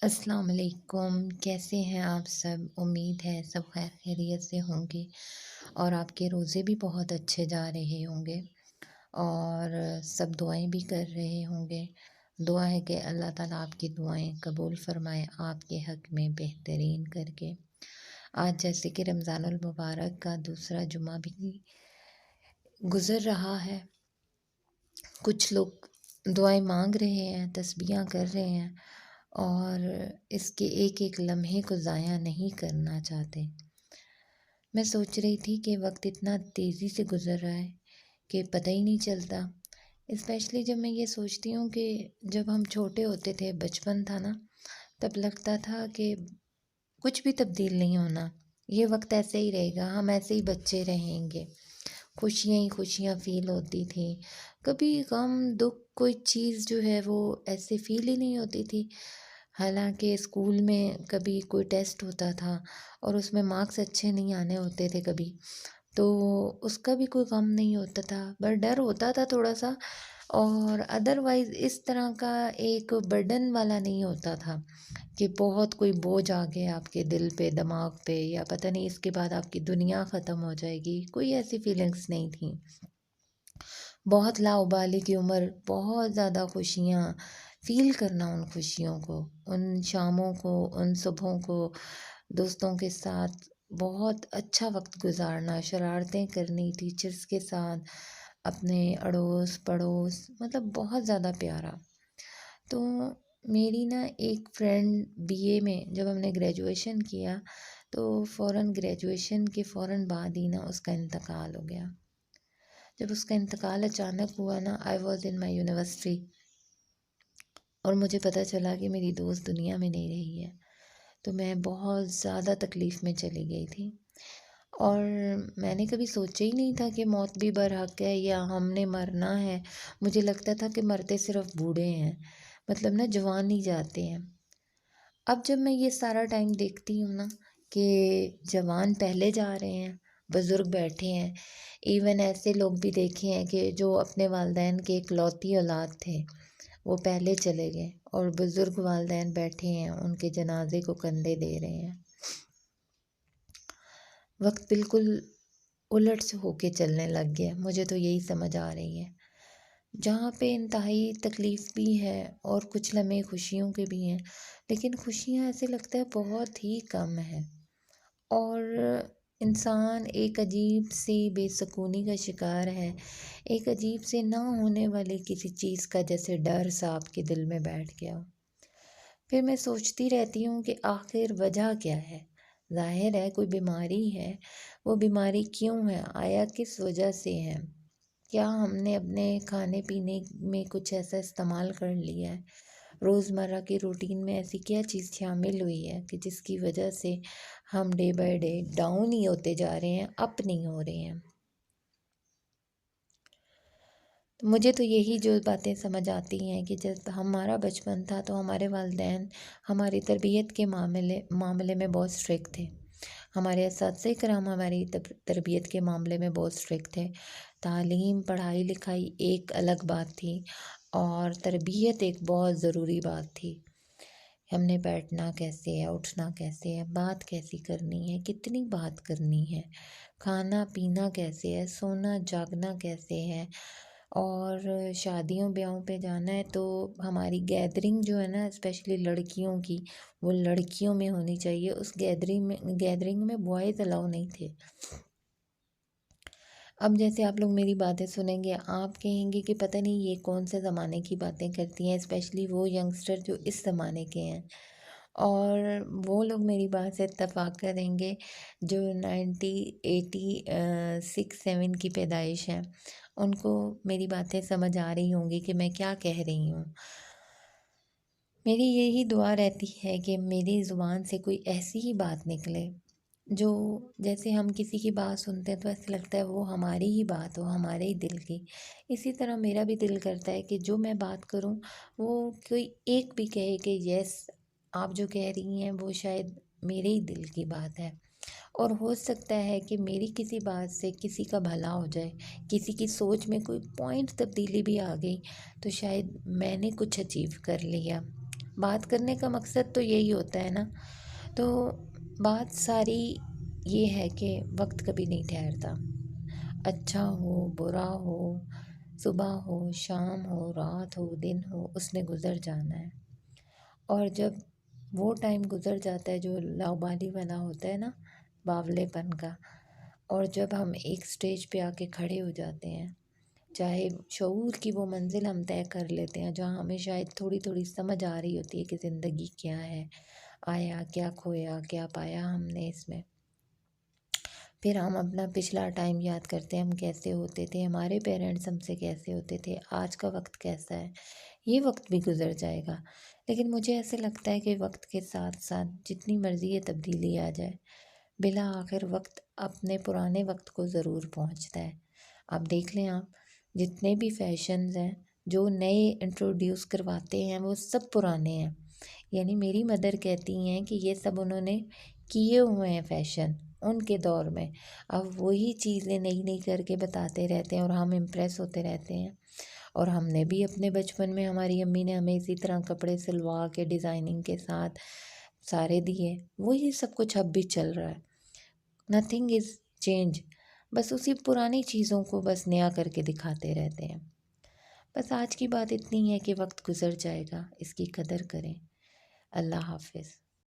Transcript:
السلام علیکم، کیسے ہیں آپ سب؟ امید ہے سب خیر خیریت سے ہوں گے اور آپ کے روزے بھی بہت اچھے جا رہے ہوں گے اور سب دعائیں بھی کر رہے ہوں گے۔ دعا ہے کہ اللہ تعالیٰ آپ کی دعائیں قبول فرمائے آپ کے حق میں بہترین کر کے۔ آج جیسے کہ رمضان المبارک کا دوسرا جمعہ بھی گزر رہا ہے، کچھ لوگ دعائیں مانگ رہے ہیں، تسبیحاں کر رہے ہیں اور اس کے ایک ایک لمحے کو ضائع نہیں کرنا چاہتے۔ میں سوچ رہی تھی کہ وقت اتنا تیزی سے گزر رہا ہے کہ پتہ ہی نہیں چلتا، اسپیشلی جب میں یہ سوچتی ہوں کہ جب ہم چھوٹے ہوتے تھے، بچپن تھا نا، تب لگتا تھا کہ کچھ بھی تبدیل نہیں ہونا، یہ وقت ایسے ہی رہے گا، ہم ایسے ہی بچے رہیں گے، خوشیاں ہی خوشیاں فیل ہوتی تھیں، کبھی غم دکھ کوئی چیز جو ہے وہ ایسے فیل ہی نہیں ہوتی تھی۔ حالانکہ اسکول میں کبھی کوئی ٹیسٹ ہوتا تھا اور اس میں مارکس اچھے نہیں آنے ہوتے تھے کبھی، تو اس کا بھی کوئی غم نہیں ہوتا تھا، بس ڈر ہوتا تھا تھوڑا سا، اور ادروائز اس طرح کا ایک برڈن والا نہیں ہوتا تھا کہ بہت کوئی بوجھ آ گیا آپ کے دل پہ، دماغ پہ، یا پتہ نہیں اس کے بعد آپ کی دنیا ختم ہو جائے گی، کوئی ایسی فیلنگس نہیں تھیں۔ بہت لاابالی کی عمر، بہت زیادہ خوشیاں فیل کرنا، ان خوشیوں کو، ان شاموں کو، ان صبحوں کو دوستوں کے ساتھ بہت اچھا وقت گزارنا، شرارتیں کرنی ٹیچرز کے ساتھ، اپنے اڑوس پڑوس، مطلب بہت زیادہ پیارا۔ تو میری نا ایک فرینڈ بی اے میں جب ہم نے گریجویشن کیا تو فوراً گریجویشن کے فوراً بعد ہی نا اس کا انتقال ہو گیا۔ جب اس کا انتقال اچانک ہوا نا، I was in my university, اور مجھے پتہ چلا کہ میری دوست دنیا میں نہیں رہی ہے، تو میں بہت زیادہ تکلیف میں چلی گئی تھی، اور میں نے کبھی سوچا ہی نہیں تھا کہ موت بھی برحق ہے یا ہم نے مرنا ہے۔ مجھے لگتا تھا کہ مرتے صرف بوڑھے ہیں، مطلب نا جوان ہی جاتے ہیں۔ اب جب میں یہ سارا ٹائم دیکھتی ہوں نا کہ جوان پہلے جا رہے ہیں، بزرگ بیٹھے ہیں، ایون ایسے لوگ بھی دیکھے ہیں کہ جو اپنے والدین کے اکلوتی اولاد تھے وہ پہلے چلے گئے، اور بزرگ والدین بیٹھے ہیں ان کے جنازے کو کندھے دے رہے ہیں۔ وقت بالکل الٹ سے ہو کے چلنے لگ گیا، مجھے تو یہی سمجھ آ رہی ہے، جہاں پہ انتہائی تکلیف بھی ہے اور کچھ لمحے خوشیوں کے بھی ہیں، لیکن خوشیاں ایسے لگتا ہے بہت ہی کم ہیں، اور انسان ایک عجیب سی بے سکونی کا شکار ہے، ایک عجیب سے نہ ہونے والی کسی چیز کا جیسے ڈر سا آپ کے دل میں بیٹھ گیا ہو۔ پھر میں سوچتی رہتی ہوں کہ آخر وجہ کیا ہے؟ ظاہر ہے کوئی بیماری ہے، وہ بیماری کیوں ہے؟ آیا کس وجہ سے ہے؟ کیا ہم نے اپنے کھانے پینے میں کچھ ایسا استعمال کر لیا ہے؟ روزمرہ کی روٹین میں ایسی کیا چیز شامل ہوئی ہے کہ جس کی وجہ سے ہم ڈے بائی ڈے ڈاؤن ہی ہوتے جا رہے ہیں، اپ نہیں ہو رہے ہیں؟ مجھے تو یہی جو باتیں سمجھ آتی ہیں کہ جب ہمارا بچپن تھا تو ہمارے والدین ہماری تربیت کے معاملے میں بہت اسٹرکٹ تھے، ہمارے اساتذہ کرام ہماری تربیت کے معاملے میں بہت اسٹرکٹ تھے۔ تعلیم، پڑھائی لکھائی ایک الگ بات تھی، اور تربیت ایک بہت ضروری بات تھی۔ ہم نے بیٹھنا کیسے ہے، اٹھنا کیسے ہے، بات کیسی کرنی ہے، کتنی بات کرنی ہے، کھانا پینا کیسے ہے، سونا جاگنا کیسے ہے، اور شادیوں بیاہوں پہ جانا ہے تو ہماری گیدرنگ جو ہے نا، اسپیشلی لڑکیوں کی، وہ لڑکیوں میں ہونی چاہیے، اس گیدرنگ میں بوائز الاؤ نہیں تھے۔ اب جیسے آپ لوگ میری باتیں سنیں گے، آپ کہیں گے کہ پتہ نہیں یہ کون سے زمانے کی باتیں کرتی ہیں، اسپیشلی وہ ینگسٹر جو اس زمانے کے ہیں، اور وہ لوگ میری بات سے اتفاق کریں گے جو 86 کی پیدائش ہے، ان کو میری باتیں سمجھ آ رہی ہوں گی کہ میں کیا کہہ رہی ہوں۔ میری یہی دعا رہتی ہے کہ میری زبان سے کوئی ایسی ہی بات نکلے جو، جیسے ہم کسی کی بات سنتے ہیں تو ایسا لگتا ہے وہ ہماری ہی بات ہو، ہمارے ہی دل کی، اسی طرح میرا بھی دل کرتا ہے کہ جو میں بات کروں وہ کوئی ایک بھی کہے کہ یس، آپ جو کہہ رہی ہیں وہ شاید میرے ہی دل کی بات ہے، اور ہو سکتا ہے کہ میری کسی بات سے کسی کا بھلا ہو جائے، کسی کی سوچ میں کوئی پوائنٹ تبدیلی بھی آ گئی تو شاید میں نے کچھ اچیو کر لیا۔ بات کرنے کا مقصد تو یہی ہوتا ہے نا. تو بات ساری یہ ہے کہ وقت کبھی نہیں ٹھہرتا. اچھا ہو برا ہو، صبح ہو شام ہو رات ہو دن ہو، اس نے گزر جانا ہے. اور جب وہ ٹائم گزر جاتا ہے جو لاابالی والا ہوتا ہے نا، باولے پن کا، اور جب ہم ایک سٹیج پہ آ کے کھڑے ہو جاتے ہیں، چاہے شعور کی وہ منزل ہم طے کر لیتے ہیں جہاں ہمیں شاید تھوڑی تھوڑی سمجھ آ رہی ہوتی ہے کہ زندگی کیا ہے، آیا کیا کھویا کیا پایا ہم نے اس میں. پھر ہم اپنا پچھلا ٹائم یاد کرتے ہیں، ہم کیسے ہوتے تھے، ہمارے پیرنٹس ہم سے کیسے ہوتے تھے، آج کا وقت کیسا ہے. یہ وقت بھی گزر جائے گا، لیکن مجھے ایسے لگتا ہے کہ وقت کے ساتھ ساتھ جتنی مرضی یہ تبدیلی آ جائے، بالآخر وقت اپنے پرانے وقت کو ضرور پہنچتا ہے. آپ دیکھ لیں، آپ جتنے بھی فیشنز ہیں جو نئے انٹروڈیوس کرواتے ہیں وہ سب پرانے ہیں. یعنی میری مدر کہتی ہیں کہ یہ سب انہوں نے کیے ہوئے ہیں فیشن ان کے دور میں. اب وہی چیزیں نئی نئی کر کے بتاتے رہتے ہیں اور ہم امپریس ہوتے رہتے ہیں. اور ہم نے بھی اپنے بچپن میں ہماری امی نے ہمیں اسی طرح کپڑے سلوا کے ڈیزائننگ کے ساتھ سارے دیے. وہی سب کچھ اب بھی چل رہا ہے. Nothing is change. بس اسی پرانی چیزوں کو بس نیا کر کے دکھاتے رہتے ہیں. بس آج کی بات اتنی ہے کہ وقت گزر جائے گا، اس کی قدر کریں. اللہ حافظ.